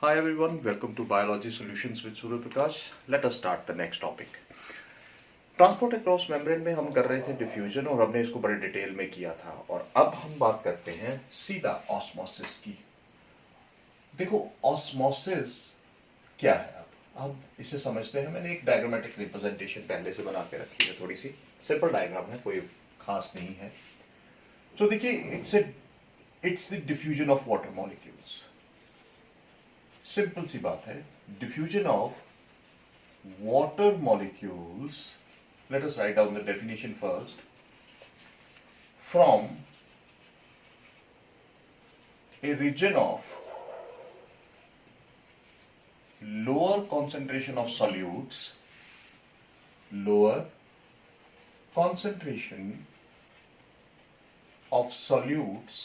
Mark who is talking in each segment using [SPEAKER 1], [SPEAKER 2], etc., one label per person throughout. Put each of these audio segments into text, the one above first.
[SPEAKER 1] Hi everyone, welcome to Biology Solutions with Surya Prakash. Let us start the next topic. Transport across membrane में हम कर रहे थे diffusion और हमने इसको बड़े डिटेल में किया था और अब हम बात करते हैं सीधा ऑस्मोसिस की। देखो ऑस्मोसिस क्या है, अब इसे समझते हैं। मैंने एक डायग्रामेटिक रिप्रेजेंटेशन पहले से बना के रखी है, थोड़ी सी सिंपल डायग्राम है, कोई खास नहीं है। तो देखिए it's the diffusion of water molecules. Simple सी बात है, diffusion of water molecules. Let us write down the definition first. From a region of lower concentration of solutes, lower concentration of solutes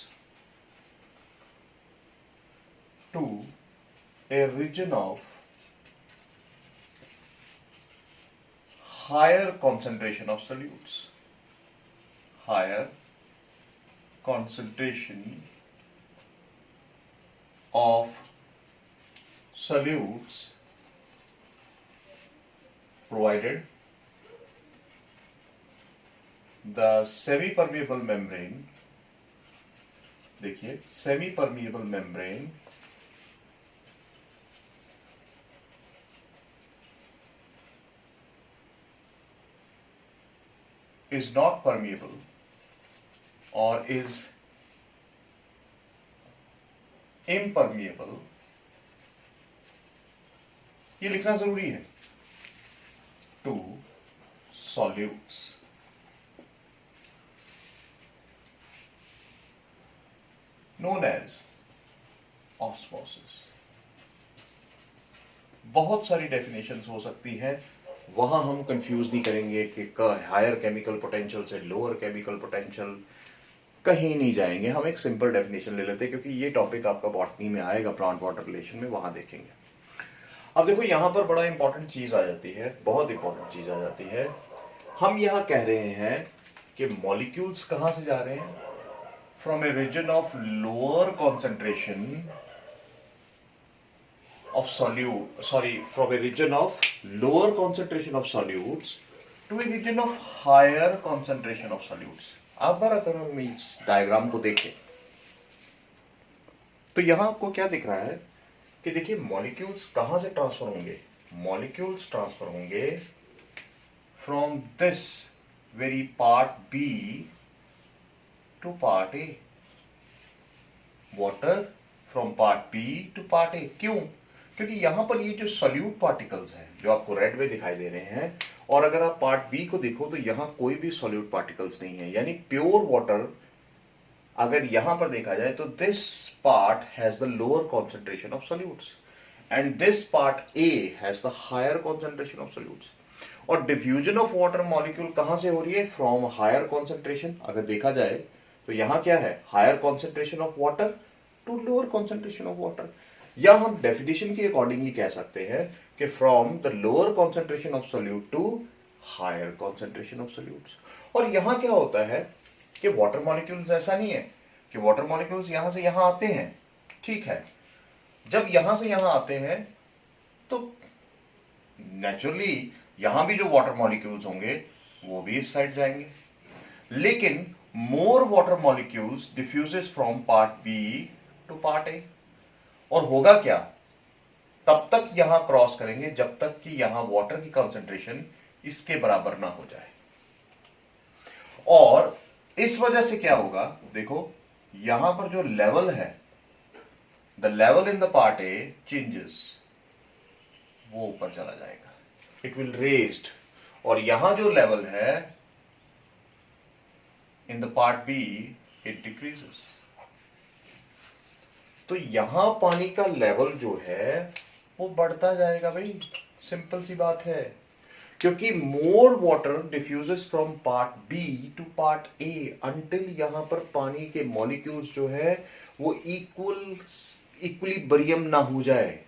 [SPEAKER 1] to a region of higher concentration of solutes, higher concentration of solutes provided the semi-permeable membrane, देखिए semi-permeable membrane is not permeable or is impermeable, ये लिखना जरूरी है, to solutes. Known as osmosis. बहुत सारी definitions हो सकती हैं, वहां हम कंफ्यूज नहीं करेंगे कि हायर केमिकल पोटेंशियल से लोअर केमिकल पोटेंशियल, कहीं नहीं जाएंगे। हम एक सिंपल डेफिनेशन ले लेते हैं क्योंकि ये टॉपिक आपका बॉटनी में आएगा, प्लांट वाटर रिलेशन में, वहां देखेंगे। अब देखो यहां पर बड़ा इंपॉर्टेंट चीज आ जाती है, बहुत इंपॉर्टेंट चीज आ जाती है। हम यहां कह रहे हैं कि मॉलिक्यूल्स कहां से जा रहे हैं, from a region of lower concentration of from a region of lower concentration of solutes to a region of higher concentration of solutes. अब अगर हम इस डायग्राम को देखें तो यहां आपको क्या दिख रहा है कि देखिए मॉलिक्यूल्स कहां से ट्रांसफर होंगे, मॉलिक्यूल्स ट्रांसफर होंगे from this very part B to part A, water from part B to part A. क्यों? क्योंकि यहां पर ये जो सॉल्यूट पार्टिकल्स हैं जो आपको रेड में दिखाई दे रहे हैं, और अगर आप पार्ट बी को देखो तो यहां कोई भी सॉल्यूट पार्टिकल्स नहीं है, यानी प्योर वाटर अगर यहां पर देखा जाए तो this part has the lower concentration of solutes and this part A has the higher concentration of solutes. और डिफ्यूजन ऑफ वाटर मॉलिक्यूल कहां से हो रही है, फ्रॉम हायर कॉन्सेंट्रेशन। अगर देखा जाए तो यहां क्या है, higher concentration of water to lower concentration of water, या हम डेफिनेशन के अकॉर्डिंग ही कह सकते हैं कि from the lower concentration of solute to higher concentration of solutes. और यहां क्या होता है कि वाटर मॉलिक्यूल्स ऐसा नहीं है कि वाटर मॉलिक्यूल्स यहां से यहां आते हैं, ठीक है। जब यहां से यहां आते हैं तो नेचुरली यहां भी जो वाटर मॉलिक्यूल्स होंगे वो भी इस साइड जाएंगे, लेकिन more water molecules diffuses from part B to part A. और होगा क्या, तब तक यहां क्रॉस करेंगे जब तक कि यहां वाटर की कंसंट्रेशन इसके बराबर ना हो जाए। और इस वजह से क्या होगा, देखो यहां पर जो लेवल है, the level in the part A changes, वो ऊपर चला जाएगा, इट विल रेज्ड। और यहां जो लेवल है in the part B it decreases. तो यहां पानी का लेवल जो है वो बढ़ता जाएगा भाई, सिंपल सी बात है, क्योंकि more water diffuses from part B to part A until यहां पर पानी के मॉलिक्यूल्स जो है वो इक्विलिब्रियम ना हो जाए।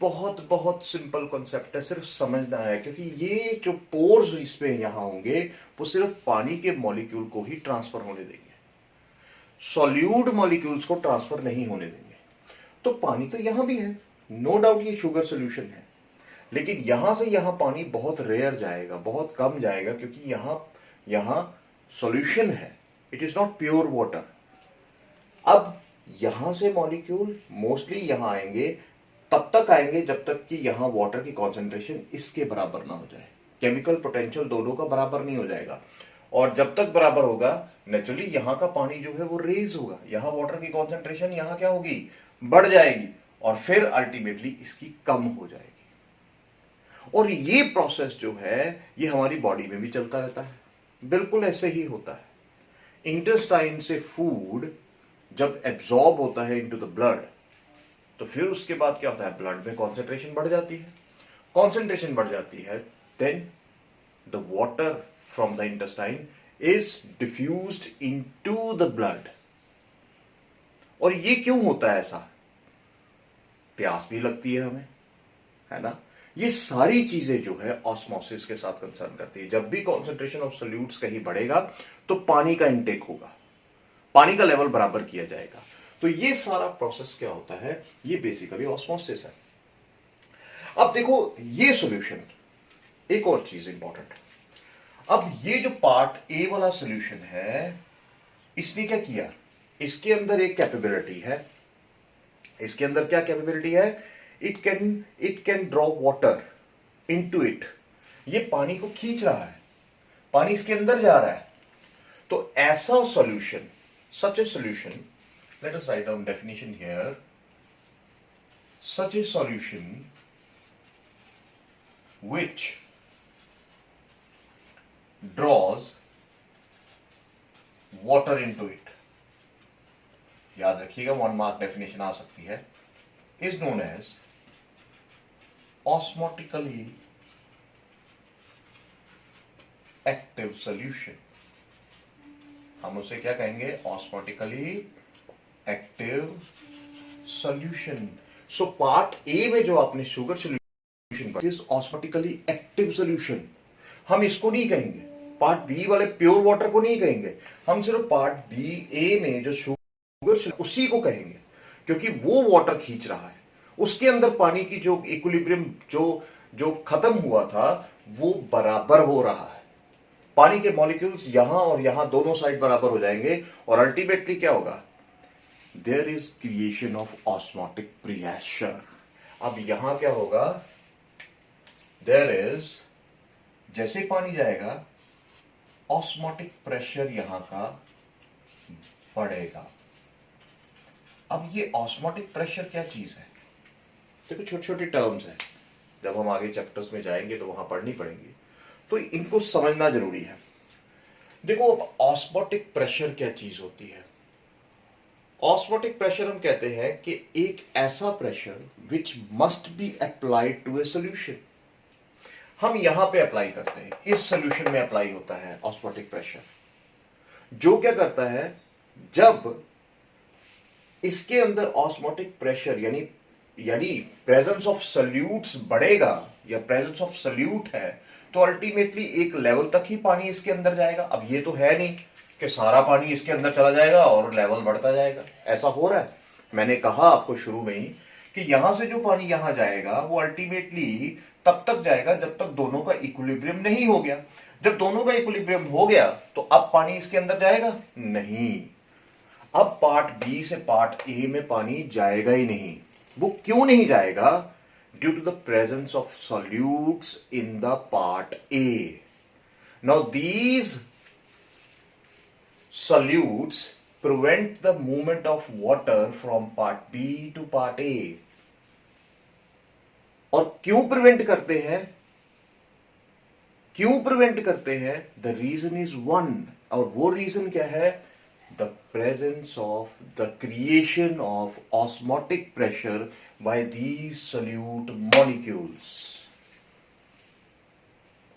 [SPEAKER 1] बहुत बहुत सिंपल कॉन्सेप्ट है, सिर्फ समझना है, क्योंकि ये जो पोर्स इसमें यहां होंगे वो सिर्फ पानी के मॉलिक्यूल को ही ट्रांसफर होने देंगे, सॉल्यूट मॉलिक्यूल्स को ट्रांसफर नहीं होने देंगे। तो पानी तो यहां भी है, नो डाउट ये शुगर सोल्यूशन है, लेकिन यहां से यहां पानी बहुत रेयर जाएगा, बहुत कम जाएगा, क्योंकि यहां सॉल्यूशन है, it is not pure water. अब यहां से मॉलिक्यूल मोस्टली यहां आएंगे, तब तक आएंगे जब तक कि यहां वाटर की कॉन्सेंट्रेशन इसके बराबर ना हो जाए, केमिकल पोटेंशियल दोनों का बराबर नहीं हो जाएगा, और जब तक बराबर होगा नेचुरली यहां का पानी जो है वो रेज होगा, यहां वाटर की कॉन्सेंट्रेशन यहां क्या होगी, बढ़ जाएगी, और फिर अल्टीमेटली इसकी कम हो जाएगी। और ये प्रोसेस जो है ये हमारी बॉडी में भी चलता रहता है, बिल्कुल ऐसे ही होता है। इंटेस्टाइन से फूड जब एब्जॉर्ब होता है इनटू द ब्लड, तो फिर उसके बाद क्या होता है, ब्लड में कॉन्सेंट्रेशन बढ़ जाती है, कॉन्सेंट्रेशन बढ़ जाती है, then the water from the intestine is diffused into the blood. और ये क्यों होता है ऐसा, प्यास भी लगती है हमें, है ना, ये सारी चीजें जो है ऑस्मोसिस के साथ कंसर्न करती है। जब भी कॉन्सेंट्रेशन ऑफ सॉल्यूट्स कहीं बढ़ेगा तो पानी का इंटेक होगा, पानी का लेवल बराबर किया जाएगा। तो ये सारा प्रोसेस क्या होता है, ये बेसिकली ऑस्मोसिस है। अब देखो ये सॉल्यूशन, एक और चीज इंपॉर्टेंट, अब ये जो पार्ट ए वाला सॉल्यूशन है, इसने क्या किया, इसके अंदर एक कैपेबिलिटी है, इसके अंदर क्या कैपेबिलिटी है, it can draw water into it, ये पानी को खींच रहा है, पानी इसके अंदर जा रहा है। तो ऐसा solution, such a solution, let us write down definition here, such a solution which draws water into it, याद रखिएगा 1 मार्क डेफिनेशन आ सकती है, is known as osmotically active solution। हम उसे क्या कहेंगे, osmotically active solution. So part A में जो आपने sugar solution is osmotically active solution, हम इसको नहीं कहेंगे, पार्ट बी वाले प्योर वाटर को नहीं कहेंगे, हम सिर्फ पार्ट बी ए में जो शुगर उसी को कहेंगे, क्योंकि वो वाटर खींच रहा है, उसके अंदर पानी की जो इक्विलिब्रियम जो खत्म हुआ था वो बराबर हो रहा है, पानी के मॉलिक्यूल्स यहां और यहां दोनों साइड बराबर हो जाएंगे, और अल्टीमेटली क्या होगा, there is creation of osmotic pressure. अब यहां क्या होगा, देयर इज, जैसे पानी जाएगा ऑस्मोटिक प्रेशर यहां का बढ़ेगा। अब ये ऑस्मोटिक प्रेशर क्या चीज है, देखो छोटी छोटी टर्म्स है, जब हम आगे चैप्टर्स में जाएंगे तो वहां पढ़नी पड़ेंगी, तो इनको समझना जरूरी है। देखो अब ऑस्मोटिक प्रेशर क्या चीज होती है, ऑस्मोटिक प्रेशर हम कहते हैं कि एक ऐसा pressure which must be applied to a solution. हम यहां पे अप्लाई करते हैं, इस सॉल्यूशन में अप्लाई होता है ऑस्मोटिक प्रेशर, जो क्या करता है, जब इसके अंदर ऑस्मोटिक प्रेशर यानी प्रेजेंस ऑफ सॉल्यूट्स बढ़ेगा, या प्रेजेंस ऑफ सॉल्यूट है, तो अल्टीमेटली एक लेवल तक ही पानी इसके अंदर जाएगा। अब ये तो है नहीं कि सारा पानी इसके अंदर चला जाएगा और लेवल बढ़ता जाएगा, ऐसा हो रहा है। मैंने कहा आपको शुरू में ही कि यहां से जो पानी यहां जाएगा वो अल्टीमेटली तब तक जाएगा जब तक दोनों का इक्विलिब्रियम नहीं हो गया। जब दोनों का इक्विलिब्रियम हो गया तो अब पानी इसके अंदर जाएगा नहीं, अब पार्ट बी से पार्ट ए में पानी जाएगा ही नहीं। वो क्यों नहीं जाएगा, due to the presence of solutes in the part A. Now these solutes prevent the movement of water from part B to part A. और क्यों प्रिवेंट करते हैं, क्यों प्रिवेंट करते हैं, द रीजन इज वन, और वो रीजन क्या है, the presence of the creation of osmotic pressure by these solute molecules।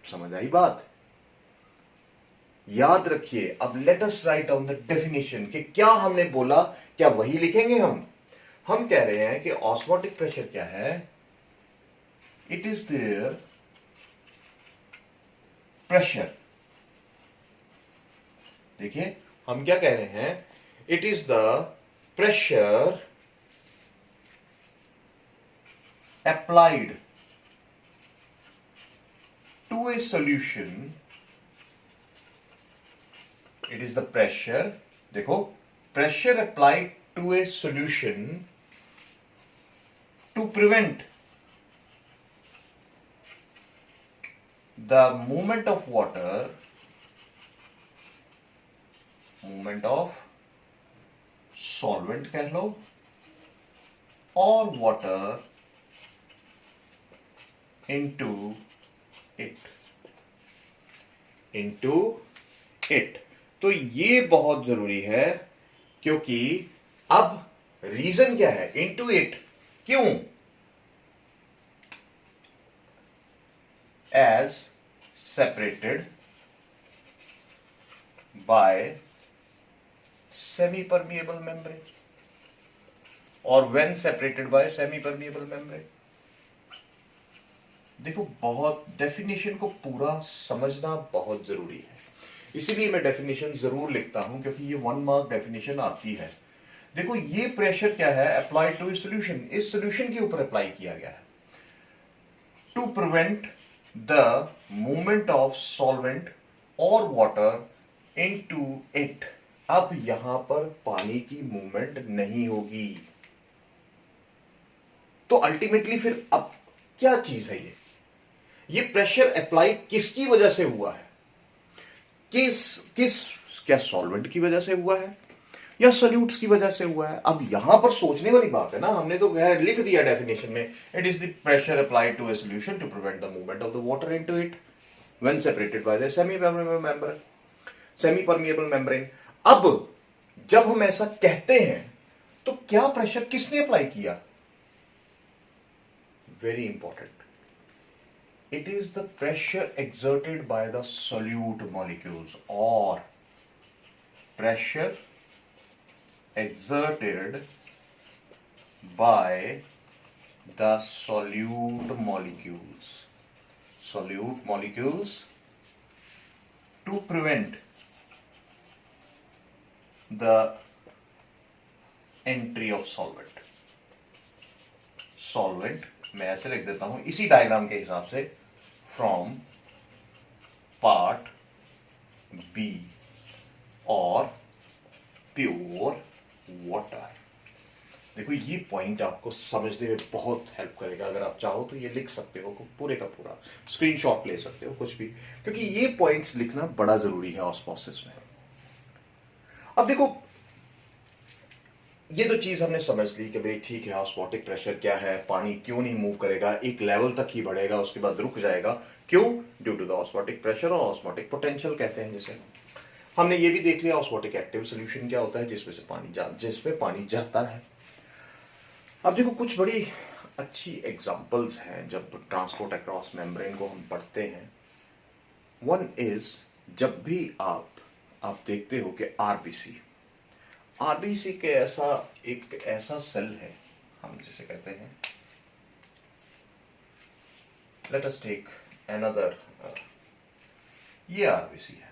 [SPEAKER 1] समझ आई बात, याद रखिए। अब let us write down the definition कि क्या हमने बोला, क्या वही लिखेंगे हम कह रहे हैं कि ऑस्मोटिक प्रेशर क्या है, इट इज देयर प्रेशर, देखिए हम क्या कह रहे हैं, it is the pressure applied to a solution, it is the pressure, देखो, pressure applied to a solution to prevent the movement of water, movement of solvent कह लो, or water into it. तो ये बहुत जरूरी है, क्योंकि अब रीजन क्या है? into it. क्यों? as separated by semi-permeable membrane, और when separated by semi-permeable membrane. देखो, बहुत डेफिनेशन को पूरा समझना बहुत जरूरी है, इसीलिए मैं डेफिनेशन जरूर लिखता हूं, क्योंकि ये 1 मार्क डेफिनेशन आती है। देखो, ये प्रेशर क्या है? अप्लाइड टू ए सॉल्यूशन, इस सॉल्यूशन के ऊपर अप्लाई किया गया है to prevent the movement of solvent और वाटर इनटू इट। अब यहां पर पानी की मूवमेंट नहीं होगी, तो अल्टीमेटली फिर अब क्या चीज है ये प्रेशर अप्लाई किसकी वजह से हुआ है? क्या सॉल्वेंट की वजह से हुआ है या सॉल्यूट्स की वजह से हुआ है? अब यहां पर सोचने वाली बात है ना, हमने तो लिख दिया डेफिनेशन में, it is the pressure applied to a solution to prevent the movement of the water into it when separated by the semi permeable membrane. अब जब हम ऐसा कहते हैं तो क्या प्रेशर किसने अप्लाई किया? Very important, it is the pressure exerted by the solute molecules, or pressure exerted by the solute molecules to prevent the entry of solvent मैं ऐसे लिख देता हूं इसी डायग्राम के हिसाब से, फ्रॉम पार्ट बी और प्योर वाटर। देखो, ये पॉइंट आपको समझने में बहुत हेल्प करेगा। अगर आप चाहो तो ये लिख सकते हो, पूरे का पूरा स्क्रीनशॉट ले सकते हो, कुछ भी, क्योंकि ये पॉइंट्स लिखना बड़ा जरूरी है ऑस्मोसिस में। अब देखो, ये तो चीज हमने समझ ली कि भाई ठीक है, ऑस्मोटिक प्रेशर क्या है, पानी क्यों नहीं मूव करेगा, एक लेवल तक ही बढ़ेगा, उसके बाद रुक जाएगा। क्यों? Due to the osmotic pressure, और ऑस्मोटिक पोटेंशियल कहते हैं जिसे। हमने ये भी देख लिया ऑस्मोटिक एक्टिव सॉल्यूशन क्या होता है, जिसमें पानी जाता है। अब देखो, कुछ बड़ी अच्छी एग्जांपल्स हैं जब ट्रांसपोर्ट अक्रॉस मेम्ब्रेन को हम पढ़ते हैं। वन इज, जब भी आप देखते हो कि आरबीसी के एक ऐसा सेल है, हम जिसे कहते हैं, लेट अस टेक अनदर, ये आरबीसी है।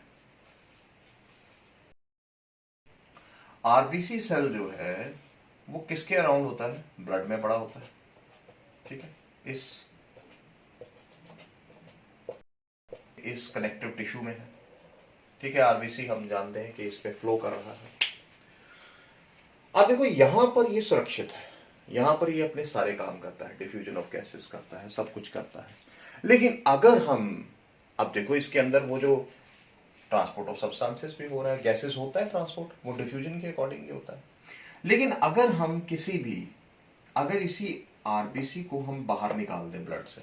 [SPEAKER 1] आरबीसी सेल जो है वो किसके अराउंड होता है? ब्लड में पड़ा होता है, ठीक है, इस कनेक्टिव टिश्यू में है, ठीक है। आरबीसी हम जानते हैं कि इस पे फ्लो कर रहा है। आप देखो, यहां पर ये सुरक्षित है, यहां पर ये अपने सारे काम करता है, डिफ्यूजन ऑफ गैसेस करता है, सब कुछ करता है। लेकिन अगर हम, अब देखो, इसके अंदर वो जो ट्रांसपोर्ट ऑफ सब्सटेंसेस भी हो रहा है, गैसेस होता है ट्रांसपोर्ट, वो डिफ्यूजन के अकॉर्डिंग ही होता है। लेकिन अगर हम अगर इसी आरबीसी को हम बाहर निकाल दें ब्लड से,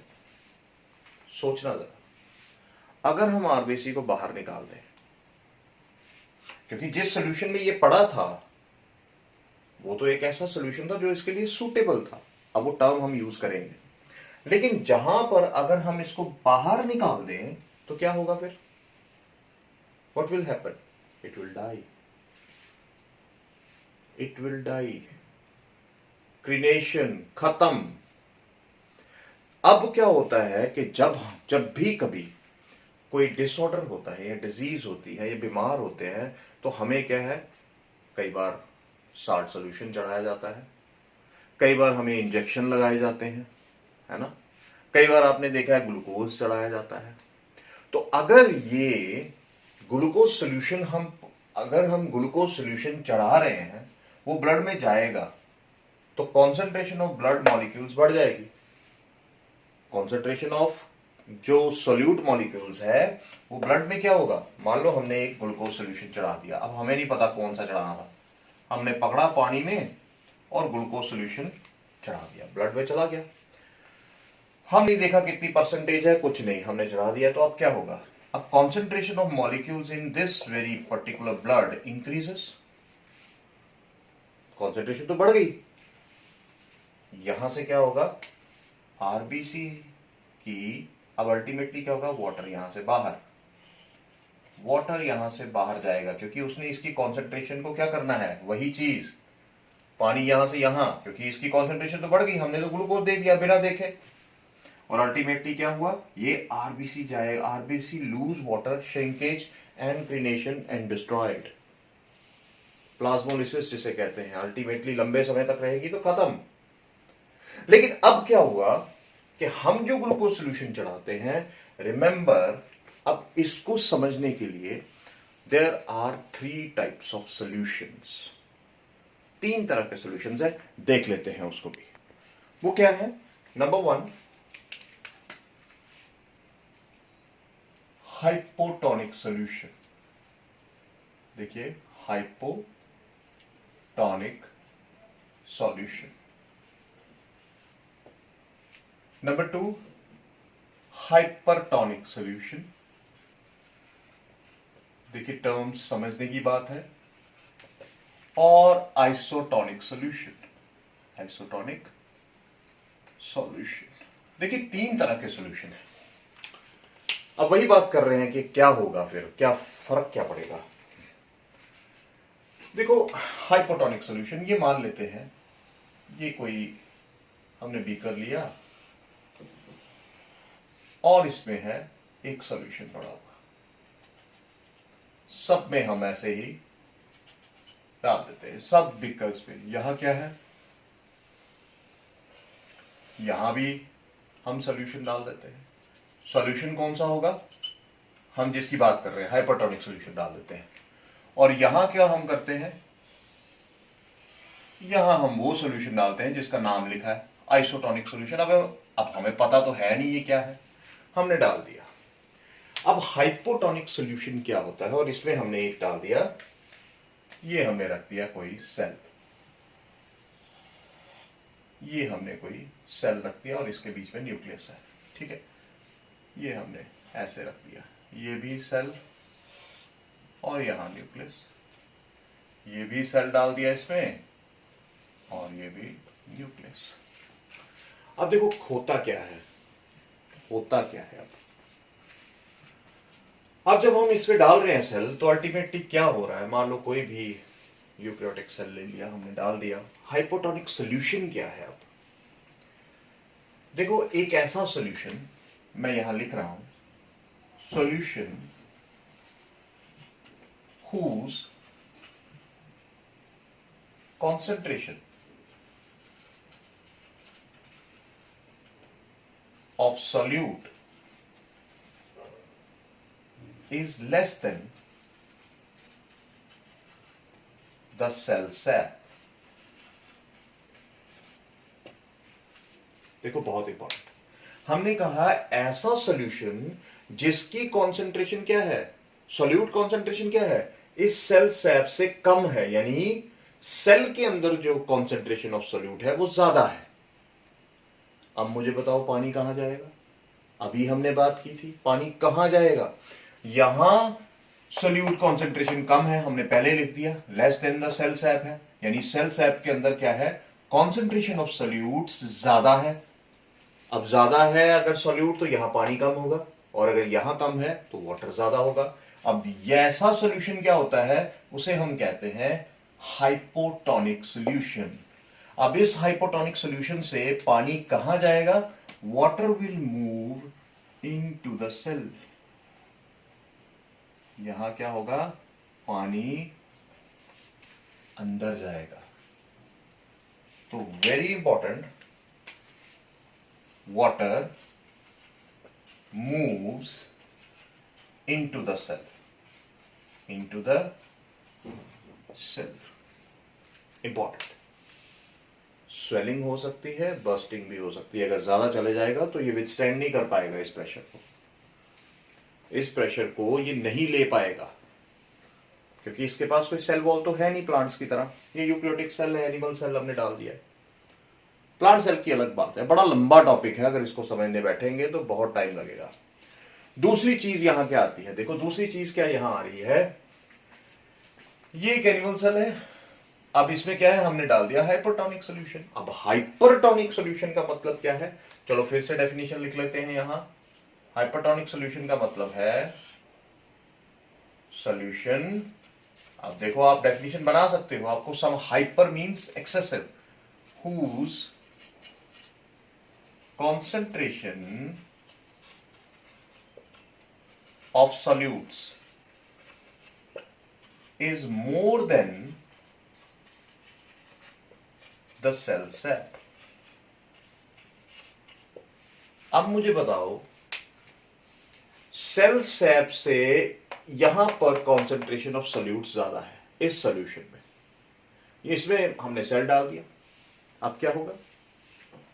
[SPEAKER 1] सोचना जरा, अगर हम आरबीसी को बाहर निकाल दें, क्योंकि जिस सोल्यूशन में ये पड़ा था वो तो एक ऐसा सोल्यूशन था जो इसके लिए सूटेबल था, अब वो टर्म हम यूज करेंगे। लेकिन जहां पर अगर हम इसको बाहर निकाल दें तो क्या होगा फिर? What will happen? It will die, crenation खत्म। अब क्या होता है कि जब भी कभी कोई डिसऑर्डर होता है या डिजीज होती है या बीमार होते हैं, तो हमें क्या है, कई बार साल्ट सोल्यूशन चढ़ाया जाता है, कई बार हमें इंजेक्शन लगाए जाते हैं, है ना। कई बार आपने देखा है ग्लूकोज चढ़ाया जाता है। तो अगर ये ग्लूकोज सोल्यूशन अगर हम ग्लूकोज सोल्यूशन चढ़ा रहे हैं, वो ब्लड में जाएगा तो कॉन्सेंट्रेशन ऑफ ब्लड मॉलिक्यूल्स बढ़ जाएगी। कॉन्सेंट्रेशन ऑफ जो सोल्यूट मॉलिक्यूल्स है वो ब्लड में क्या होगा, मान लो हमने एक ग्लूकोज सोल्यूशन चढ़ा दिया, अब हमें नहीं पता कौन सा चढ़ाना था, हमने पकड़ा पानी में और ग्लूकोज सोल्यूशन चढ़ा दिया, ब्लड में चला गया। हम नहीं देखा कितनी परसेंटेज है, कुछ नहीं, हमने चढ़ा दिया। तो अब क्या होगा, अब concentration of molecules in this very particular blood increases, concentration तो बढ़ गई। यहां से क्या होगा, आरबीसी की अब अल्टीमेटली क्या होगा, वाटर यहां से बाहर, वाटर यहां से बाहर जाएगा क्योंकि उसने इसकी कॉन्सेंट्रेशन को क्या करना है, वही चीज, पानी यहां से यहां, क्योंकि इसकी कॉन्सेंट्रेशन तो बढ़ गई, हमने तो ग्लूकोज दे दिया बिना देखे। और अल्टीमेटली क्या हुआ, ये आरबीसी जाएगा, RBC lose water, shrinkage and crenation and destroyed, plasmolysis जिसे कहते हैं, अल्टीमेटली लंबे समय तक रहेगी तो खत्म। लेकिन अब क्या हुआ कि हम जो ग्लूकोज सोल्यूशन चढ़ाते हैं, रिमेंबर, अब इसको समझने के लिए there are 3 types of solutions, 3 तरह के सॉल्यूशंस है, देख लेते हैं उसको भी। वो क्या है, नंबर 1 हाइपोटोनिक सॉल्यूशन। देखिए, hypotonic solution. Number 2 hypertonic solution. देखिए, टर्म्स समझने की बात है। और आइसोटोनिक सॉल्यूशन, आइसोटोनिक सॉल्यूशन। देखिए, 3 तरह के सॉल्यूशन है। अब वही बात कर रहे हैं कि क्या होगा, फिर क्या फर्क क्या पड़ेगा। देखो, हाइपोटोनिक सॉल्यूशन, ये मान लेते हैं ये कोई हमने बीकर लिया और इसमें है एक सॉल्यूशन पड़ा हुआ, सब में हम ऐसे ही डाल देते हैं, सब बीकर्स पे। यहां क्या है, यहां भी हम सॉल्यूशन डाल देते हैं। सॉल्यूशन कौन सा होगा, हम जिसकी बात कर रहे हैं, हाइपोटोनिक सॉल्यूशन डाल देते हैं। और यहां क्या हम करते हैं, यहां हम वो सॉल्यूशन डालते हैं जिसका नाम लिखा है आइसोटोनिक सॉल्यूशन। अब हमें पता तो है नहीं ये क्या है, हमने डाल दिया। अब हाइपोटोनिक सॉल्यूशन क्या होता है, और इसमें हमने एक डाल दिया, ये हमने रख दिया कोई सेल, ये हमने कोई सेल रख दिया और इसके बीच में न्यूक्लियस है, ठीक है, ये हमने ऐसे रख दिया, ये भी सेल और यहां न्यूक्लियस, ये भी सेल डाल दिया इसमें और ये भी न्यूक्लियस। अब देखो होता क्या है, होता क्या है। अब जब हम इसमें डाल रहे हैं सेल, तो अल्टीमेटली क्या हो रहा है, मान लो कोई भी यूकैरियोटिक सेल ले लिया, हमने डाल दिया। हाइपोटोनिक सॉल्यूशन क्या है। अब देखो, एक ऐसा सॉल्यूशन मैं यहां लिख रहा हूं, solution whose concentration of solute is less than the cell sap। देखो, बहुत इंपॉर्टेंट, हमने कहा ऐसा सॉल्यूशन जिसकी कॉन्सेंट्रेशन क्या है, सॉल्यूट कॉन्सेंट्रेशन क्या है, इस सेल सैप से कम है, यानी सेल के अंदर जो कॉन्सेंट्रेशन ऑफ सॉल्यूट है वो ज्यादा है। अब मुझे बताओ पानी कहां जाएगा, अभी हमने बात की थी, पानी कहां जाएगा, यहां सॉल्यूट कॉन्सेंट्रेशन कम है, हमने पहले लिख दिया, less than the cell sap है, यानी सेल सैप के अंदर क्या है, कॉन्सेंट्रेशन ऑफ सॉल्यूट्स ज्यादा है। अब ज्यादा है अगर सॉल्यूट, तो यहां पानी कम होगा, और अगर यहां कम है तो वाटर ज्यादा होगा। अब ऐसा सॉल्यूशन क्या होता है, उसे हम कहते हैं हाइपोटोनिक सॉल्यूशन। अब इस हाइपोटोनिक सॉल्यूशन से पानी कहां जाएगा, water will move into the cell. यहां क्या होगा, पानी अंदर जाएगा। तो very important, water moves into the cell. Important. Swelling हो सकती है, बर्स्टिंग भी हो सकती है. अगर ज्यादा चले जाएगा तो ये विथस्टैंड नहीं कर पाएगा इस प्रेशर को ये नहीं ले पाएगा, क्योंकि इसके पास कोई सेल वॉल तो है नहीं प्लांट्स की तरह. ये यूकेरियोटिक सेल है, एनिमल सेल हमने डाल दिया है. प्लांट सेल की अलग बात है, बड़ा लंबा टॉपिक है, अगर इसको समझने बैठेंगे तो बहुत टाइम लगेगा. दूसरी चीज यहां क्या आती है, देखो दूसरी चीज क्या यहां आ रही है. ये एक एनिमल सेल है. अब इसमें क्या है, हमने डाल दिया हाइपरटोनिक सॉल्यूशन. अब हाइपरटोनिक सॉल्यूशन का मतलब क्या है, चलो फिर से डेफिनेशन लिख लेते हैं यहां. हाइपरटोनिक सॉल्यूशन का मतलब है सॉल्यूशन. अब देखो आप डेफिनेशन बना सकते हो. आपको some hyper means excessive, whose concentration of solutes is more than the cell sap. अब मुझे बताओ, सेल सैप से यहां पर कॉन्सेंट्रेशन ऑफ सोल्यूट्स ज्यादा है इस सॉल्यूशन में. इसमें हमने सेल डाल दिया. अब क्या होगा,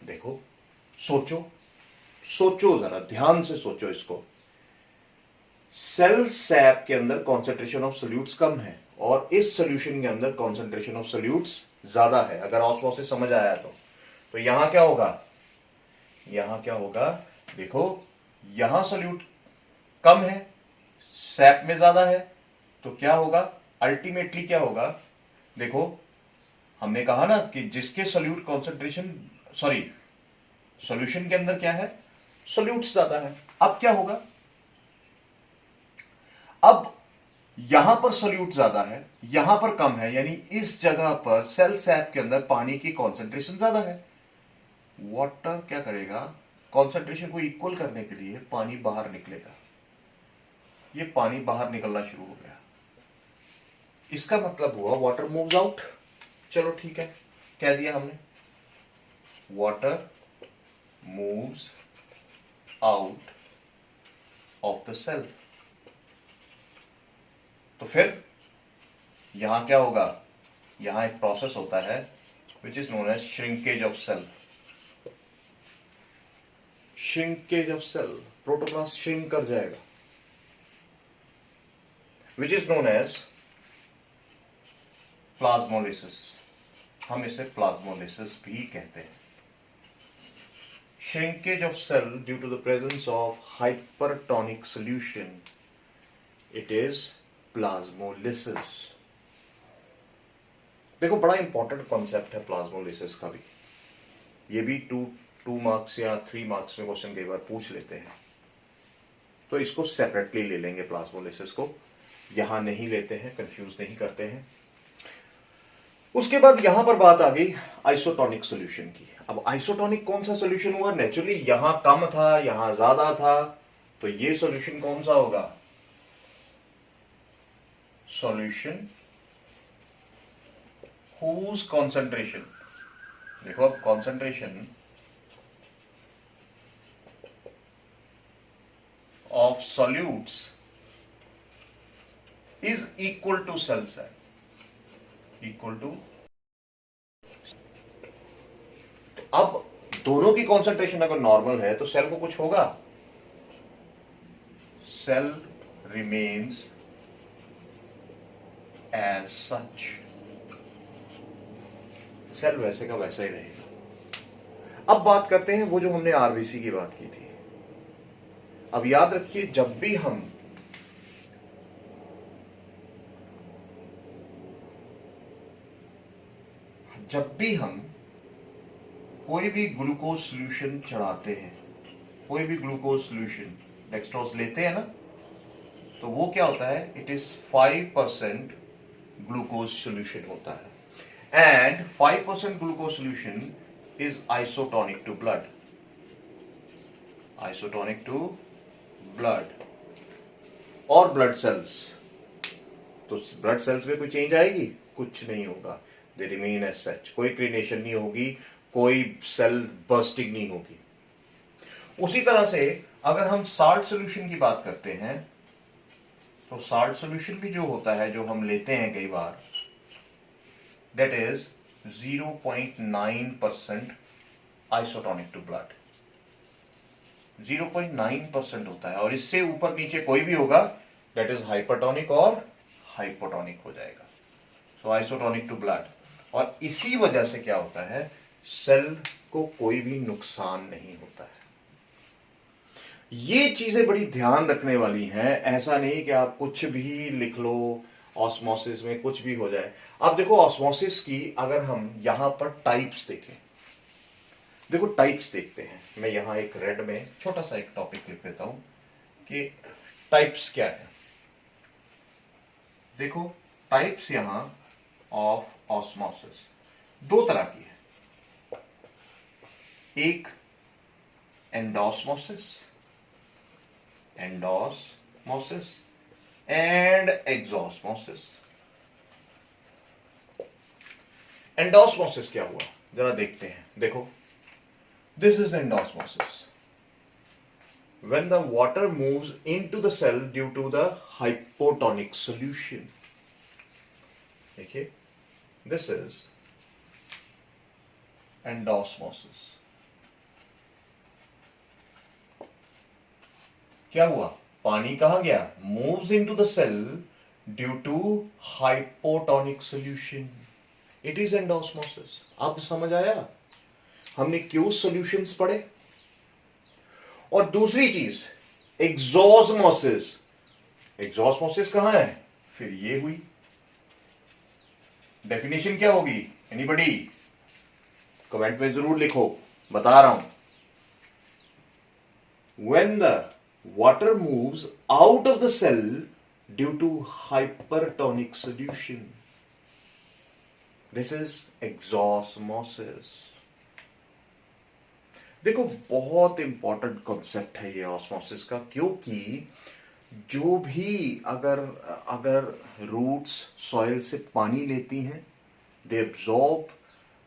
[SPEAKER 1] देखो सोचो जरा ध्यान से सोचो इसको. सेल सैप के अंदर कॉन्सेंट्रेशन ऑफ सोल्यूट्स कम है और इस सॉल्यूशन के अंदर कॉन्सेंट्रेशन ऑफ सोल्यूट्स ज्यादा है. अगर ऑस्मोसिस समझ आया तो यहां क्या होगा, देखो यहां सोल्यूट कम है, सैप में ज्यादा है, तो क्या होगा, अल्टीमेटली क्या होगा. देखो हमने कहा ना कि जिसके सोल्यूट कॉन्सेंट्रेशन सॉल्यूशन के अंदर क्या है, सोल्यूट्स ज्यादा है. अब क्या होगा, अब यहां पर सोल्यूट ज्यादा है, यहां पर कम है, यानी इस जगह पर सेल सैप के अंदर पानी की कॉन्सेंट्रेशन ज्यादा है. वाटर क्या करेगा, कॉन्सेंट्रेशन को इक्वल करने के लिए पानी बाहर निकलेगा. ये पानी बाहर निकलना शुरू हो गया. इसका मतलब हुआ वाटर मूव्स आउट. चलो ठीक है, कह दिया हमने, water moves out of the cell. तो फिर यहां क्या होगा, यहां एक प्रोसेस होता है which is known as shrinkage of cell. Shrinkage of cell, protoplast shrink कर जाएगा, which is known as plasmolysis. हम इसे प्लाज्मोलिसिस भी कहते हैं. Shrinkage of cell due to the presence of hypertonic solution, it is plasmolysis. देखो बड़ा important concept है प्लाज्मोलिसिस का भी. ये भी 2 मार्क्स या 3 मार्क्स में क्वेश्चन कई बार पूछ लेते हैं, तो इसको सेपरेटली ले लेंगे. प्लाज्मोलिसिस को यहां नहीं लेते हैं, कंफ्यूज नहीं करते हैं. उसके बाद यहां पर बात आ गई आइसोटोनिक सॉल्यूशन की. अब आइसोटोनिक कौन सा सॉल्यूशन हुआ, नेचुरली यहां कम था, यहां ज्यादा था, तो ये सॉल्यूशन कौन सा होगा, सॉल्यूशन whose concentration, देखो अब concentration of solutes is equal to cell sap, equal to. अब दोनों की कॉन्सेंट्रेशन अगर नॉर्मल है तो सेल को कुछ होगा, cell remains as such. Cell वैसे का वैसा ही रहेगा. अब बात करते हैं वो जो हमने आरबीसी की बात की थी. अब याद रखिए, जब भी हम कोई भी ग्लूकोज सॉल्यूशन चढ़ाते हैं, कोई भी ग्लूकोज सॉल्यूशन डेक्सट्रोज लेते हैं ना, तो वो क्या होता है, इट इज 5% ग्लूकोज सॉल्यूशन होता है. And 5% glucose solution is isotonic to blood. Isotonic to blood. और blood cells. तो blood cells में कोई चेंज आएगी, कुछ नहीं होगा. They remain as such. कोई क्रीनेशन नहीं होगी, कोई सेल बर्स्टिंग नहीं होगी. उसी तरह से अगर हम साल्ट सोल्यूशन की बात करते हैं तो साल्ट सोल्यूशन भी जो होता है, जो हम लेते हैं कई बार, that is 0.9% isotonic to blood. 0.9% होता है, और इससे ऊपर नीचे कोई भी होगा that is हाइपरटोनिक और हाइपोटोनिक हो जाएगा। सो आइसोटोनिक टू ब्लड। और इसी वजह से क्या होता है, सेल को कोई भी नुकसान नहीं होता है। ये चीजें बड़ी ध्यान रखने वाली हैं। ऐसा नहीं कि आप कुछ भी लिख लो, ऑस्मोसिस में कुछ भी हो जाए। अब देखो ऑस्मोसिस की अगर हम यहां पर टाइप्स देखें, देखो टाइप्स देखते हैं। मैं यहां एक रेड में छोटा सा एक टॉपिक लिख देता हूं कि टाइप्स क्या है। देखो टाइप्स यहां ऑफ ऑस्मोसिस दो तरह की है, एक एंडोस्मोसिस एंड एक्सोस्मोसिस। एंडोस्मोसिस क्या हुआ जरा देखते हैं। देखो this is endosmosis, when the water moves into the cell due to the hypotonic solution। देखिए this is endosmosis। क्या हुआ, पानी कहां गया, moves into the cell due to hypotonic solution, it is endosmosis। अब समझ आया हमने क्यों सॉल्यूशंस पढ़े। और दूसरी चीज एक्सोस्मोसिस, एक्सोस्मोसिस कहां है, फिर ये हुई। डेफिनेशन क्या होगी, एनीबॉडी कमेंट में जरूर लिखो, बता रहा हूं। When the water moves out of the cell due to hypertonic solution, this is exosmosis. देखो बहुत इंपॉर्टेंट कॉन्सेप्ट है ये ऑस्मोसिस का, क्योंकि जो भी अगर रूट्स सॉइल से पानी लेती हैं, they absorb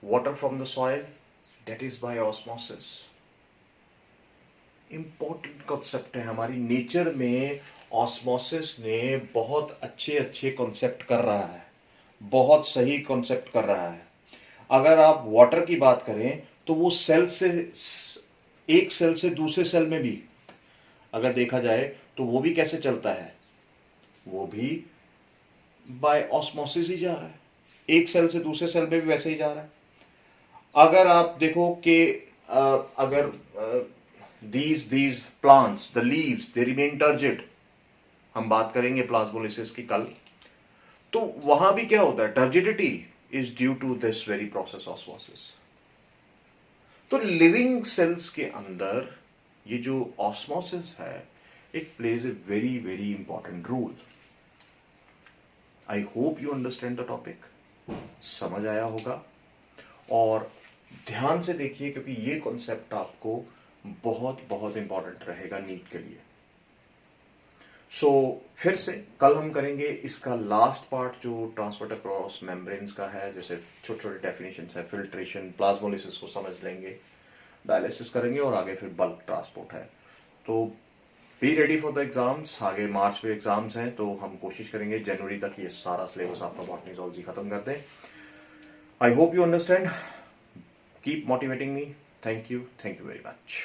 [SPEAKER 1] water from the soil, that is by osmosis. Important concept है हमारी नेचर में। ऑस्मोसिस ने बहुत अच्छे अच्छे कॉन्सेप्ट कर रहा है, बहुत सही कॉन्सेप्ट कर रहा है। अगर आप वाटर की बात करें तो वो सेल से, एक सेल से दूसरे सेल में भी अगर देखा जाए तो वो भी कैसे चलता है, वो भी बाय ऑस्मोसिस ही जा रहा है। एक सेल से दूसरे सेल में भी वैसे ही जा रहा है। अगर आप देखो कि अगर these plants, the leaves, they remain turgid, हम बात करेंगे प्लाज्मोलिसिस की कल, तो वहां भी क्या होता है, turgidity is due to this very process osmosis. तो लिविंग सेल्स के अंदर ये जो ऑस्मोसिस है, it plays a very very important role. I hope you understand the topic, समझ आया होगा। और ध्यान से देखिए क्योंकि ये कॉन्सेप्ट आपको बहुत बहुत इंपॉर्टेंट रहेगा नीट के लिए। सो फिर से कल हम करेंगे इसका लास्ट पार्ट जो ट्रांसपोर्ट अक्रॉस मेम्ब्रेन्स का है, जैसे छोटे छोटे डेफिनेशंस है, फिल्ट्रेशन, प्लाज्मोलिसिस को समझ लेंगे, डायलिसिस करेंगे और आगे फिर बल्क ट्रांसपोर्ट है। तो be ready for the exams. आगे मार्च में एग्जाम्स हैं, तो हम कोशिश करेंगे जनवरी तक ये सारा सिलेबस आपका बॉटनी ज़ूलॉजी खत्म कर दें। आई hope you understand, keep motivating me. Thank you very much.